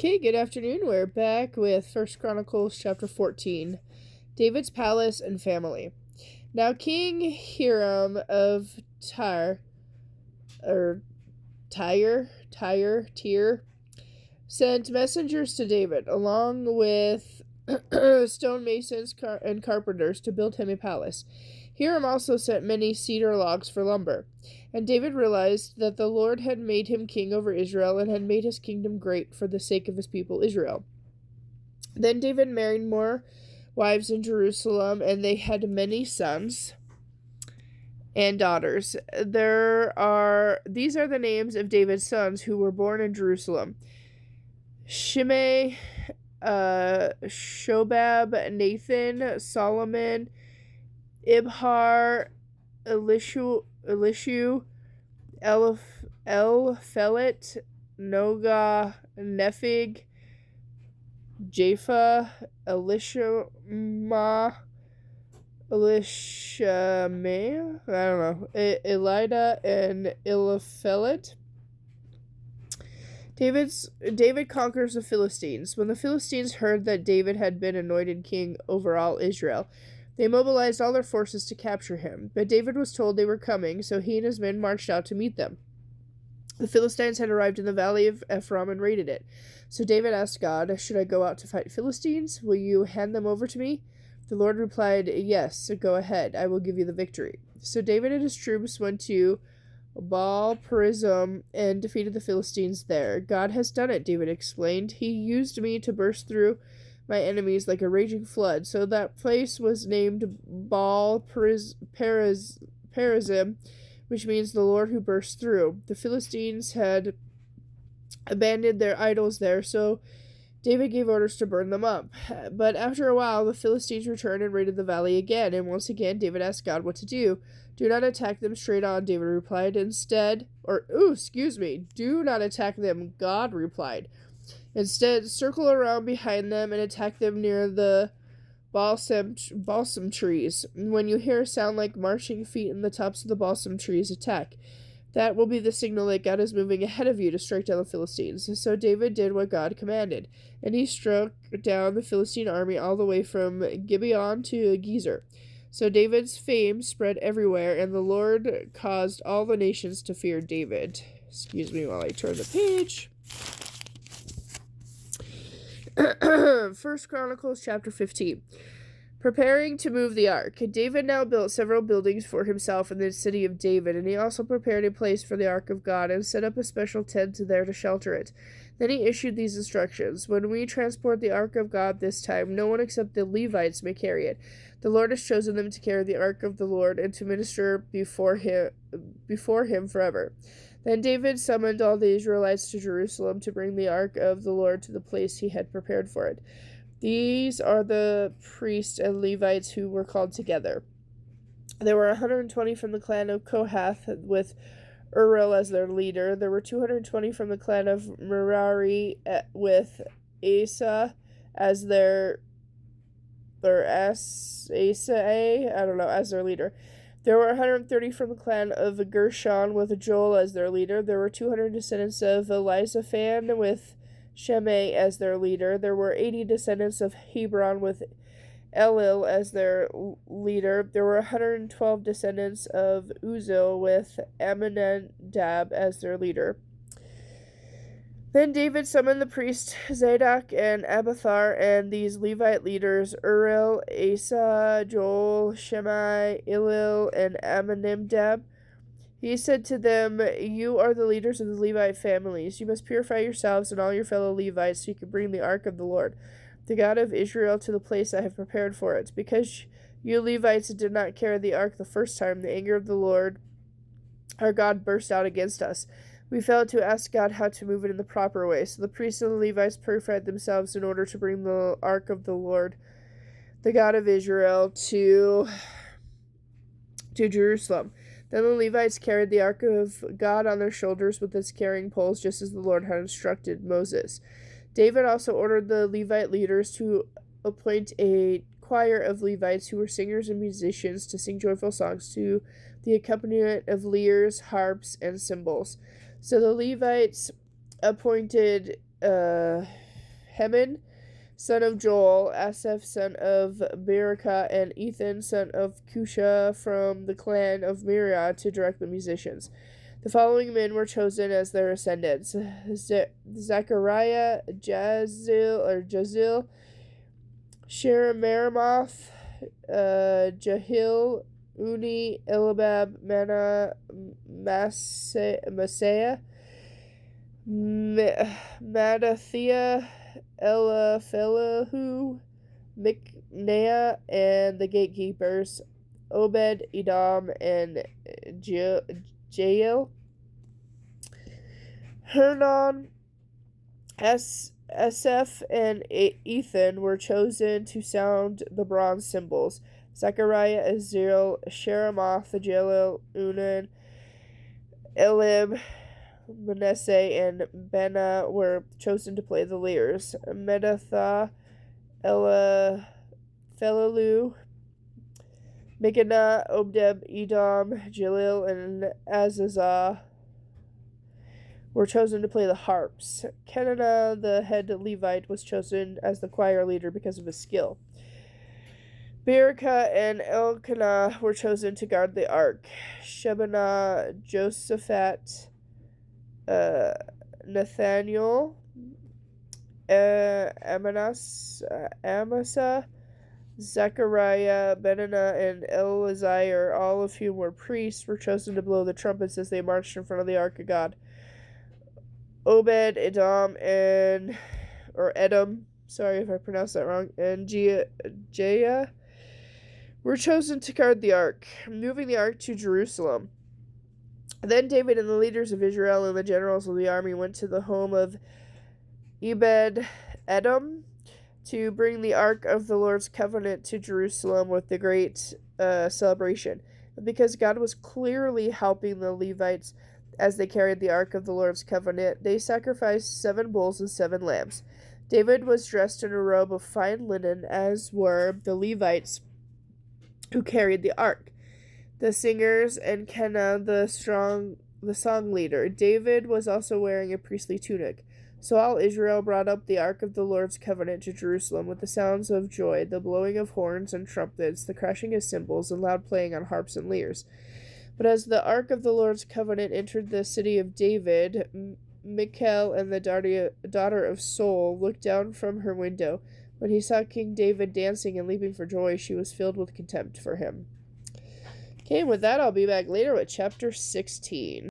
Okay, good afternoon. We're back with First Chronicles chapter 14, David's palace and family. Now King Hiram of Tyre, sent messengers to David, along with stonemasons and carpenters, to build him a palace. Hiram also sent many cedar logs for lumber. And David realized that the Lord had made him king over Israel and had made his kingdom great for the sake of his people Israel. Then David married more wives in Jerusalem, and they had many sons and daughters. These are the names of David's sons who were born in Jerusalem: Shimei, Shobab, Nathan, Solomon, Ibhar, Elishu, Eliphelet, Noga, Nephig, Japha, Elishama, Elida, and Eliphelet. David conquers the Philistines. When the Philistines heard that David had been anointed king over all Israel, they mobilized all their forces to capture him, but David was told they were coming, so he and his men marched out to meet them. The Philistines had arrived in the valley of Ephraim and raided it. So David asked God, "Should I go out to fight Philistines? Will you hand them over to me?" The Lord replied, "Yes, go ahead. I will give you the victory." So David and his troops went to Baal Perazim and defeated the Philistines there. "God has done it," David explained. "He used me to burst through my enemies like a raging flood." So that place was named Baal Perazim, which means the Lord who burst through. The Philistines had abandoned their idols there, so David gave orders to burn them up. But after a while, the Philistines returned and raided the valley again, and once again David asked God what to do. "Do not attack them straight on," David replied. Do not attack them," God replied. "Instead, circle around behind them and attack them near the balsam trees. When you hear a sound like marching feet in the tops of the balsam trees, attack. That will be the signal that God is moving ahead of you to strike down the Philistines." So David did what God commanded, and he struck down the Philistine army all the way from Gibeon to Gezer. So David's fame spread everywhere, and the Lord caused all the nations to fear David. Excuse me while I turn the page. First Chronicles chapter 15. Preparing to move the ark. David now built several buildings for himself in the city of David, and he also prepared a place for the ark of God and set up a special tent there to shelter it. Then he issued these instructions: "When we transport the ark of God this time, no one except the Levites may carry it. The Lord has chosen them to carry the ark of the Lord and to minister before him forever." Then David summoned all the Israelites to Jerusalem to bring the ark of the Lord to the place he had prepared for it. These are the priests and Levites who were called together. There were 120 from the clan of Kohath, with Uriel as their leader. There were 220 from the clan of Merari, with Asa as their as their leader. There were 130 from the clan of Gershon, with Joel as their leader. There were 200 descendants of Elizaphan, with Shimei as their leader. There were 80 descendants of Hebron, with Elil as their leader. There were 112 descendants of Uzziel, with Amminadab as their leader. Then David summoned the priests Zadok and Abiathar and these Levite leaders: Uriel, Asa, Joel, Shimei, Elil, and Amminadab. He said to them, "You are the leaders of the Levite families. You must purify yourselves and all your fellow Levites so you can bring the ark of the Lord, the God of Israel, to the place I have prepared for it. Because you Levites did not carry the ark the first time, the anger of the Lord our God burst out against us. We failed to ask God how to move it in the proper way. So the priests and the Levites purified themselves in order to bring the ark of the Lord, the God of Israel, to Jerusalem. Then the Levites carried the ark of God on their shoulders with its carrying poles, just as the Lord had instructed Moses. David also ordered the Levite leaders to appoint a choir of Levites who were singers and musicians to sing joyful songs to the accompaniment of lyres, harps, and cymbals. So the Levites appointed Heman, son of Joel, Asaph, son of Berekah, and Ethan, son of Cusha, from the clan of Miriah, to direct the musicians. The following men were chosen as their ascendants: Zechariah, Jazil, Shemiramoth, Jahil, Uni, Elabab, Mana, Masaiah, Mattathiah, Eliphelahu, Mikneiah, and the gatekeepers, Obed, Edom, and Jael. Hernon, Asaph, and Ethan were chosen to sound the bronze cymbals. Zechariah, Azriel, Sheremoth, Jalil, Unan, Elim, Manasseh, and Bena were chosen to play the lyres. Medatha, Phelalu, Mikana, Obdeb, Edom, Jalil, and Azazah were chosen to play the harps. Kenana, the head Levite, was chosen as the choir leader because of his skill. Berekah and Elkanah were chosen to guard the ark. Shebaniah, Josaphat, Nathaniel, Amasa, Zechariah, Benaiah, and Eleazar, all of whom were priests, were chosen to blow the trumpets as they marched in front of the ark of God. Obed, Edom, sorry if I pronounced that wrong, and Jaiah were chosen to guard the ark, moving the ark to Jerusalem. Then David and the leaders of Israel and the generals of the army went to the home of Ebed-Edom to bring the ark of the Lord's covenant to Jerusalem with the great celebration. Because God was clearly helping the Levites as they carried the ark of the Lord's covenant, they sacrificed 7 bulls and 7 lambs. David was dressed in a robe of fine linen, as were the Levites who carried the ark, the singers, and Kenna, the song leader. David was also wearing a priestly tunic. So all Israel brought up the ark of the Lord's covenant to Jerusalem with the sounds of joy, the blowing of horns and trumpets, the crashing of cymbals, and loud playing on harps and lyres. But as the ark of the Lord's covenant entered the city of David, Michal, and the daughter of Saul, looked down from her window. When he saw King David dancing and leaping for joy, she was filled with contempt for him. Okay, and with that, I'll be back later with chapter 16.